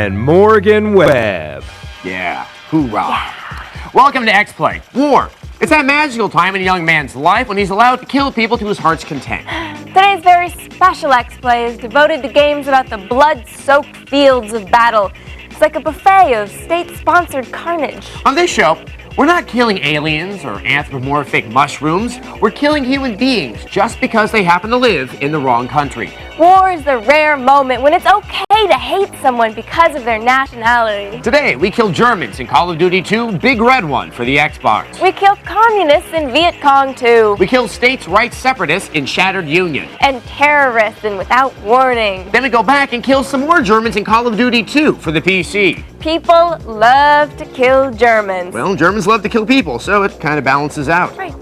and Morgan Webb. Yeah, hoorah. Yeah. Welcome to Xplay. War. It's that magical time in a young man's life when he's allowed to kill people to his heart's content. Today's very special Xplay is devoted to games about the blood-soaked fields of battle. It's like a buffet of state-sponsored carnage. On this show, we're not killing aliens or anthropomorphic mushrooms. We're killing human beings just because they happen to live in the wrong country. War is the rare moment when it's okay to hate someone because of their nationality. Today, we killed Germans in Call of Duty 2, Big Red One for the Xbox. We killed communists in Viet Cong 2. We killed states' rights separatists in Shattered Union. And terrorists in Without Warning. Then we go back and kill some more Germans in Call of Duty 2 for the PC. People love to kill Germans. Well, Germans love to kill people, so it kind of balances out. Right.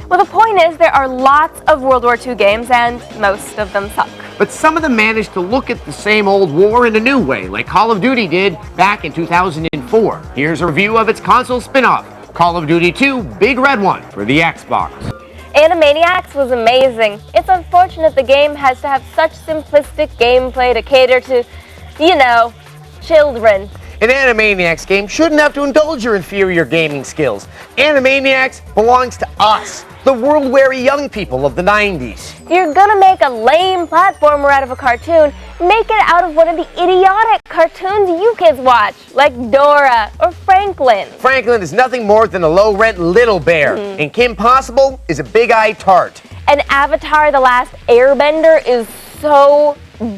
Well, the point is there are lots of World War II games, and most of them suck. But some of them manage to look at the same old war in a new way, like Call of Duty did back in 2004. Here's a review of its console spin-off, Call of Duty 2 Big Red One for the Xbox. Animaniacs was amazing. It's unfortunate the game has to have such simplistic gameplay to cater to, you know, children. An Animaniacs game shouldn't have to indulge your inferior gaming skills. Animaniacs belongs to us, the world-weary young people of the 90s. You're gonna make a lame platformer out of a cartoon, make it out of one of the idiotic cartoons you kids watch, like Dora or Franklin. Franklin is nothing more than a low-rent little bear, and Kim Possible is a big-eyed tart. And Avatar: The Last Airbender is so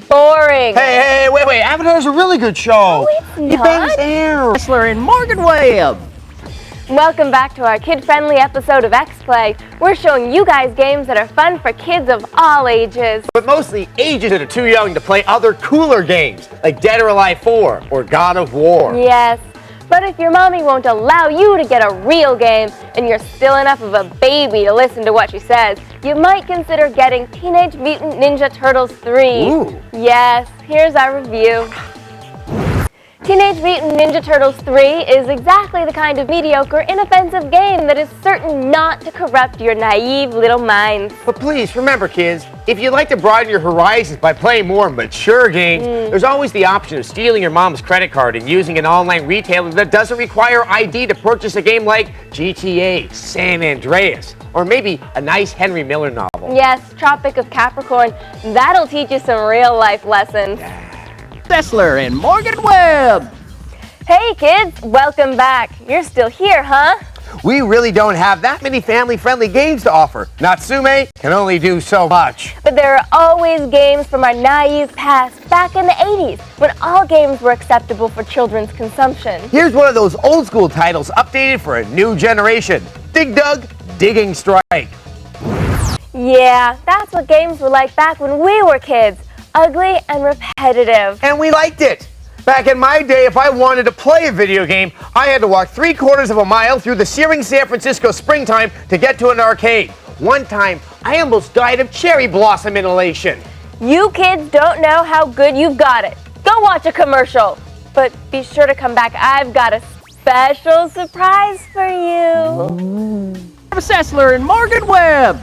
boring. Hey, wait, Avatar's a really good show. No, it's not. He bangs hair. Wrestler and Morgan Webb. Welcome back to our kid-friendly episode of Xplay. We're showing you guys games that are fun for kids of all ages. But mostly ages that are too young to play other cooler games, like Dead or Alive 4 or God of War. Yes, but if your mommy won't allow you to get a real game and you're still enough of a baby to listen to what she says, you might consider getting Teenage Mutant Ninja Turtles 3. Ooh. Yes, here's our review. Teenage Mutant Ninja Turtles 3 is exactly the kind of mediocre, inoffensive game that is certain not to corrupt your naive little minds. But please, remember kids, if you'd like to broaden your horizons by playing more mature games, there's always the option of stealing your mom's credit card and using an online retailer that doesn't require ID to purchase a game like GTA, San Andreas, or maybe a nice Henry Miller novel. Yes, Tropic of Capricorn, that'll teach you some real life lessons. Wrestler and Morgan Webb. Hey kids, welcome back. You're still here, huh? We really don't have that many family-friendly games to offer. Natsume can only do so much. But there are always games from our naive past, back in the 80s, when all games were acceptable for children's consumption. Here's one of those old-school titles updated for a new generation. Dig Dug, Digging Strike. Yeah, that's what games were like back when we were kids. Ugly and repetitive. And we liked it. Back in my day, if I wanted to play a video game, I had to walk 3/4 of a mile through the searing San Francisco springtime to get to an arcade. One time, I almost died of cherry blossom inhalation. You kids don't know how good you've got it. Go watch a commercial. But be sure to come back. I've got a special surprise for you. Wrestler and Morgan Webb.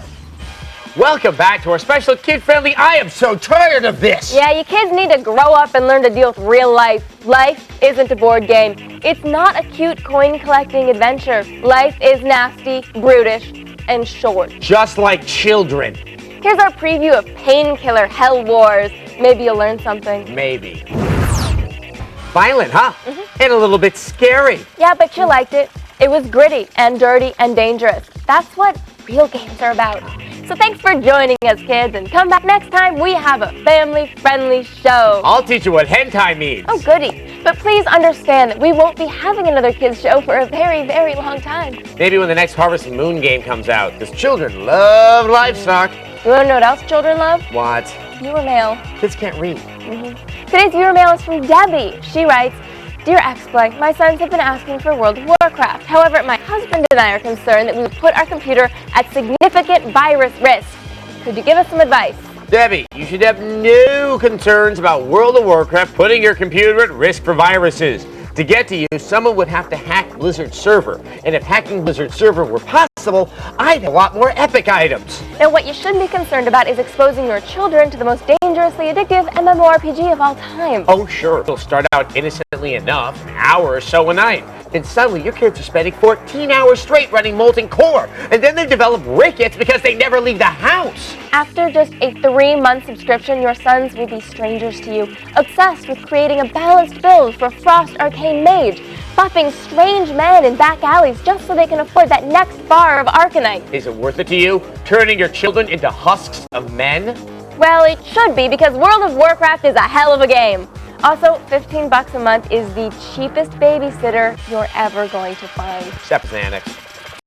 Welcome back to our special kid-friendly I Am So Tired of This. Yeah, you kids need to grow up and learn to deal with real life. Life isn't a board game. It's not a cute coin-collecting adventure. Life is nasty, brutish, and short. Just like children. Here's our preview of Painkiller Hell Wars. Maybe you'll learn something. Maybe. Violent, huh? And a little bit scary. Yeah, but you liked it. It was gritty and dirty and dangerous. That's what real games are about. So thanks for joining us, kids, and come back next time. We have a family-friendly show. I'll teach you what hentai means. Oh, goody. But please understand that we won't be having another kids show for a very, very long time. Maybe when the next Harvest Moon game comes out, because children love livestock. You want to know what else children love? What? Viewer mail. Kids can't read. Today's viewer mail is from Debbie. She writes, Dear Xplay, my sons have been asking for World of Warcraft. However, my husband and I are concerned that we would put our computer at significant virus risk. Could you give us some advice? Debbie, you should have no concerns about World of Warcraft putting your computer at risk for viruses. To get to you, someone would have to hack Blizzard's server. And if hacking Blizzard's server were possible, I have a lot more epic items. Now, what you shouldn't be concerned about is exposing your children to the most dangerously addictive MMORPG of all time. Oh, sure, it'll start out innocently enough, an hour or so a night. Then suddenly your kids are spending 14 hours straight running Molten Core, and then they develop rickets because they never leave the house. After just a 3-month subscription, your sons will be strangers to you, obsessed with creating a balanced build for Frost Arcane Mage, buffing strange men in back alleys just so they can afford that next bar of Arcanite. Is it worth it to you, turning your children into husks of men? Well, it should be, because World of Warcraft is a hell of a game. Also, $15 a month is the cheapest babysitter you're ever going to find. Except Xanax.